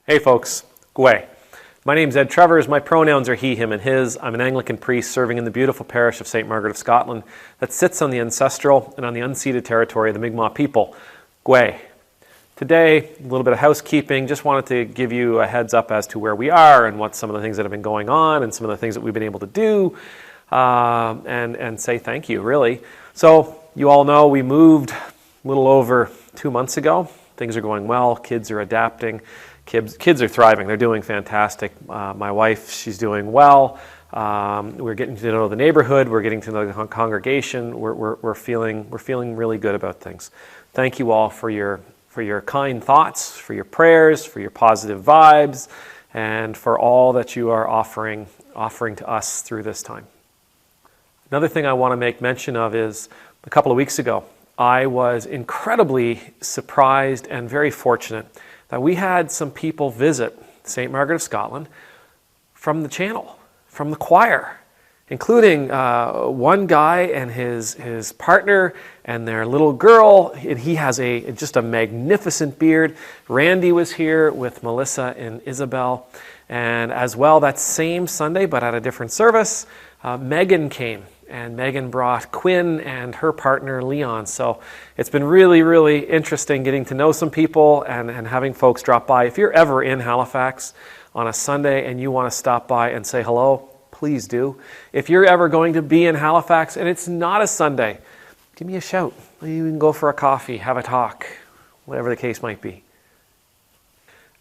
Hey folks, Gwe. My name's Ed Travers. My pronouns are he, him, and his. I'm an Anglican priest serving in the beautiful parish of St. Margaret of Scotland that sits on the ancestral and on the unceded territory of the Mi'kmaq people, Gwe. Today, a little bit of housekeeping. Just wanted to give you a heads up as to where we are and what some of the things that have been going on and some of the things that we've been able to do, and say thank you, really. So, you all know we moved a little over 2 months ago. Things are going well. Kids are adapting. Kids are thriving. They're doing fantastic. My wife, she's doing well. We're getting to know the neighborhood. We're getting to know the congregation. We're feeling really good about things. Thank you all for your kind thoughts, for your prayers, for your positive vibes, and for all that you are offering to us through this time. Another thing I want to make mention of is a couple of weeks ago, I was incredibly surprised and very fortunate that we had some people visit St. Margaret of Scotland from the channel, from the choir, including one guy and his partner and their little girl. And he has just a magnificent beard. Randy was here with Melissa and Isabel. And as well, that same Sunday, but at a different service, Megan came. And Megan brought Quinn and her partner, Leon. So it's been really, really interesting getting to know some people and having folks drop by. If you're ever in Halifax on a Sunday and you want to stop by and say hello, please do. If you're ever going to be in Halifax and it's not a Sunday, give me a shout. You can go for a coffee, have a talk, whatever the case might be.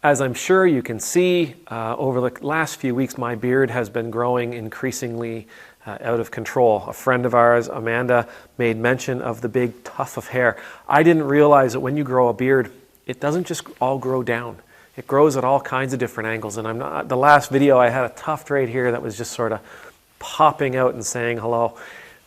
As I'm sure you can see, over the last few weeks, my beard has been growing increasingly out of control. A friend of ours, Amanda, made mention of the big tuft of hair. I didn't realize that when you grow a beard, it doesn't just all grow down. It grows at all kinds of different angles. And the last video, I had a tuft right here that was just sort of popping out and saying hello.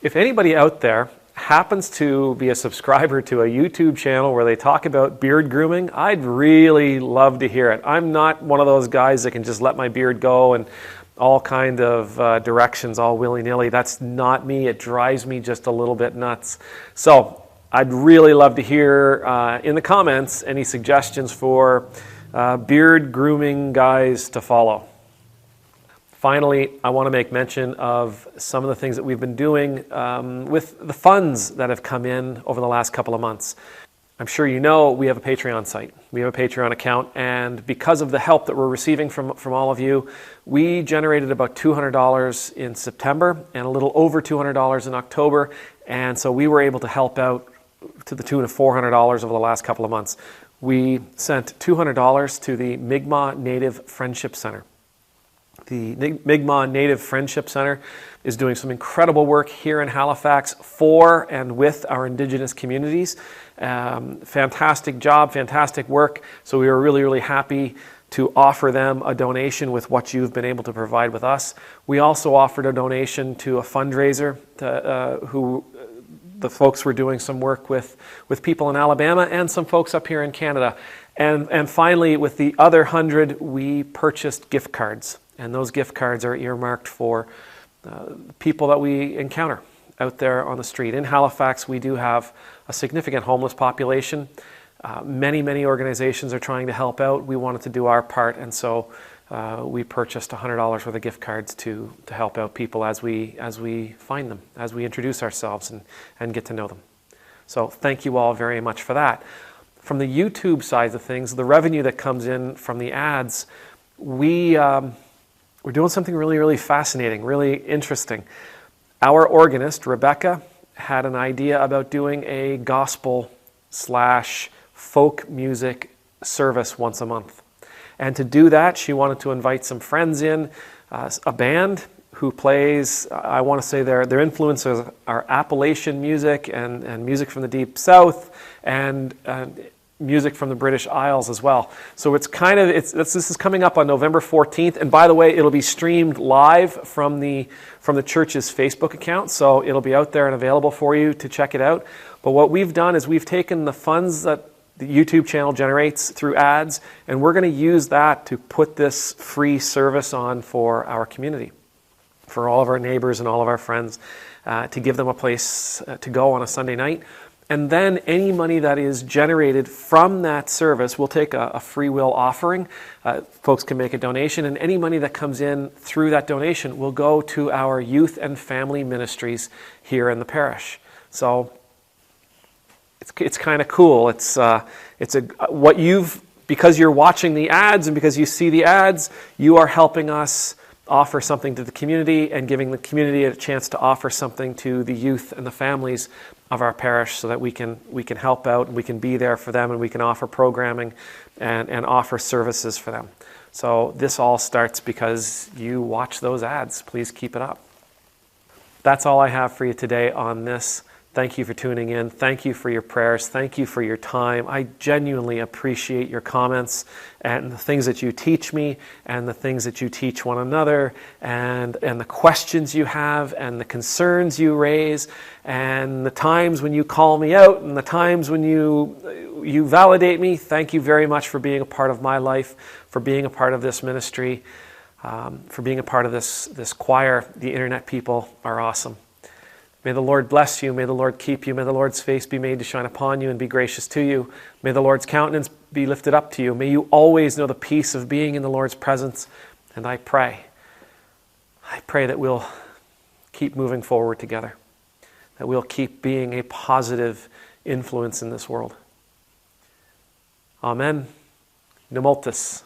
If anybody out there happens to be a subscriber to a YouTube channel where they talk about beard grooming, I'd really love to hear it. I'm not one of those guys that can just let my beard go and all kind of directions, all willy-nilly. That's not me. It drives me just a little bit nuts. So I'd really love to hear in the comments any suggestions for beard grooming guys to follow. Finally, I want to make mention of some of the things that we've been doing with the funds that have come in over the last couple of months. I'm sure you know we have a Patreon site. We have a Patreon account, and because of the help that we're receiving from all of you, we generated about $200 in September and a little over $200 in October, and so we were able to help out to the tune of $400 over the last couple of months. We sent $200 to the Mi'kmaq Native Friendship Center. The Mi'kmaq Native Friendship Center is doing some incredible work here in Halifax for and with our Indigenous communities. Fantastic job, fantastic work. So we were really, really happy to offer them a donation with what you've been able to provide with us. We also offered a donation to a fundraiser who the folks were doing some work with people in Alabama and some folks up here in Canada. And finally, with the other 100, we purchased gift cards. And those gift cards are earmarked for people that we encounter out there on the street. In Halifax, we do have a significant homeless population. Many organizations are trying to help out. We wanted to do our part, and so we purchased $100 worth of gift cards to help out people as we find them, as we introduce ourselves and get to know them. So thank you all very much for that. From the YouTube side of things, the revenue that comes in from the ads, we're doing something really, really fascinating, really interesting. Our organist, Rebecca, had an idea about doing a gospel/folk music service once a month. And to do that, she wanted to invite some friends in, a band who plays, I want to say their influences are Appalachian music and music from the Deep South and music from the British Isles as well. So this is coming up on November 14th, and by the way, it'll be streamed live from the church's Facebook account, so it'll be out there and available for you to check it out. But what we've done is we've taken the funds that the YouTube channel generates through ads, and we're going to use that to put this free service on for our community, for all of our neighbors and all of our friends, to give them a place to go on a Sunday night. And then any money that is generated from that service, we'll take a free will offering. Folks can make a donation, and any money that comes in through that donation will go to our youth and family ministries here in the parish. So it's kind of cool. Because you're watching the ads and because you see the ads, you are helping us offer something to the community and giving the community a chance to offer something to the youth and the families of our parish, so that we can help out and we can be there for them and we can offer programming and offer services for them. So this all starts because you watch those ads. Please keep it up. That's all I have for you today on this. Thank you for tuning in. Thank you for your prayers. Thank you for your time. I genuinely appreciate your comments and the things that you teach me and the things that you teach one another and the questions you have and the concerns you raise and the times when you call me out and the times when you validate me. Thank you very much for being a part of my life, for being a part of this ministry, for being a part of this choir. The internet people are awesome. May the Lord bless you. May the Lord keep you. May the Lord's face be made to shine upon you and be gracious to you. May the Lord's countenance be lifted up to you. May you always know the peace of being in the Lord's presence. And I pray that we'll keep moving forward together, that we'll keep being a positive influence in this world. Amen. Nemultus.